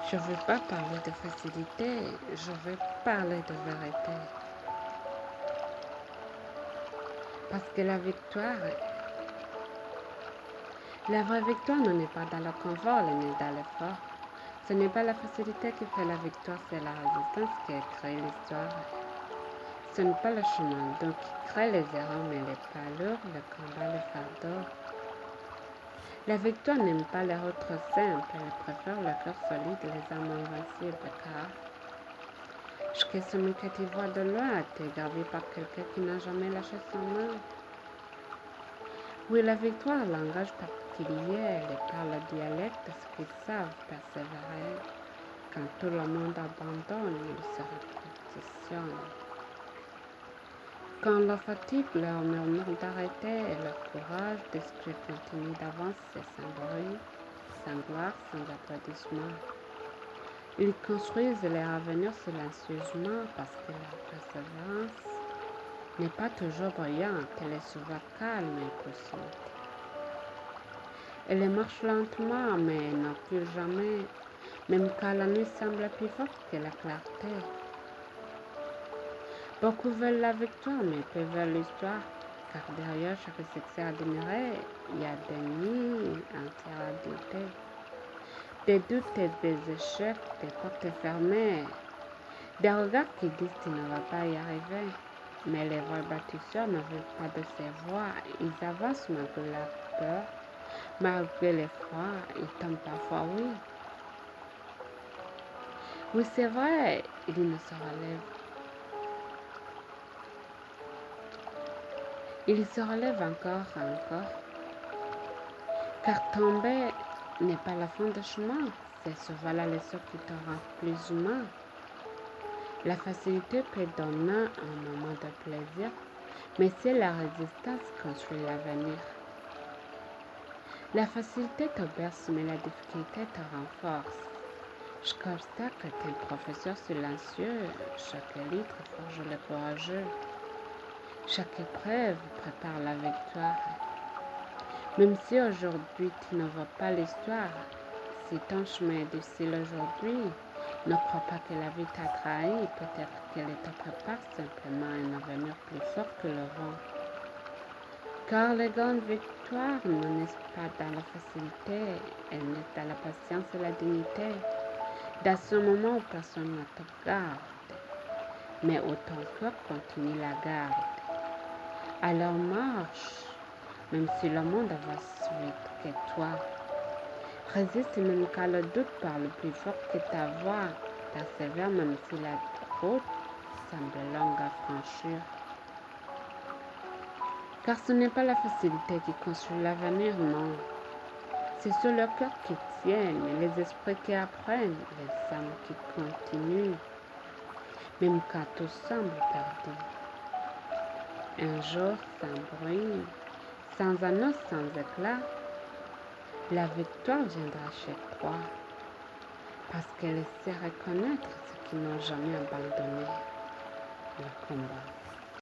Je ne veux pas parler de facilité, je veux parler de vérité. Parce que la vraie victoire n'est pas dans le confort ni dans l'effort. Ce n'est pas la facilité qui fait la victoire, c'est la résistance qui crée l'histoire. Ce n'est pas le chemin donc qui crée les erreurs, mais les pas lourds, le combat, le fardeau. La victoire n'aime pas les routes trop simples, elle préfère le cœur solide, les âmes invincibles, car jusqu'à celui que tu vois de loin a été gravi par quelqu'un qui n'a jamais lâché son main. Oui, la victoire, langage particulier, elle parle le dialecte de ceux qui savent persévérer. Quand tout le monde abandonne, ils se repositionnent. Quand la fatigue leur murmure d'arrêter et le courage d'esprit continue d'avancer sans bruit, sans gloire, sans applaudissements. Ils construisent leur avenir silencieusement parce que la persévérance n'est pas toujours brillante, elle est souvent calme et puissante. Elle marche lentement mais n'occupe jamais, même quand la nuit semble plus forte que la clarté. Beaucoup veulent la victoire mais peu veulent l'histoire, car derrière chaque succès admiré, il y a des nuits entières à douter. Des doutes et des échecs, des portes fermées, des regards qui disent tu ne vas pas y arriver. Mais les vrais bâtisseurs ne veulent pas de ces voix, ils avancent malgré la peur, malgré l'effroi, ils tombent parfois, oui. Oui, c'est vrai, ils ne se relèvent. Ils se relèvent encore et encore. Car tomber n'est pas la fin du chemin, c'est souvent la leçon qui te rend plus humain. La facilité peut donner un moment de plaisir, mais c'est la résistance qui construit l'avenir. La facilité te berce, mais la difficulté te renforce. Chaque obstacle est un professeur silencieux, chaque litre forge le courageux. Chaque épreuve prépare la victoire. Même si aujourd'hui tu ne vois pas l'histoire, si ton chemin est difficile aujourd'hui, ne crois pas que la vie t'a trahi, peut-être qu'elle te prépare simplement un avenir plus fort que le vent. Car les grandes victoires ne naissent pas dans la facilité, elles naissent dans la patience et la dignité. Dans ce moment où personne ne te regarde, mais où ton cœur continue la garde. Alors marche, même si le monde avance vite que toi. Résiste même quand le doute parle plus fort que ta voix. Persévère même si la route semble longue à franchir. Car ce n'est pas la facilité qui construit l'avenir, non. C'est sur le cœur qui tiennent, les esprits qui apprennent, les âmes qui continuent, même quand tout semble perdu. Un jour, sans bruit, sans annonce, sans éclat, la victoire viendra chez toi, parce qu'elle sait reconnaître ceux qui n'ont jamais abandonné le combat.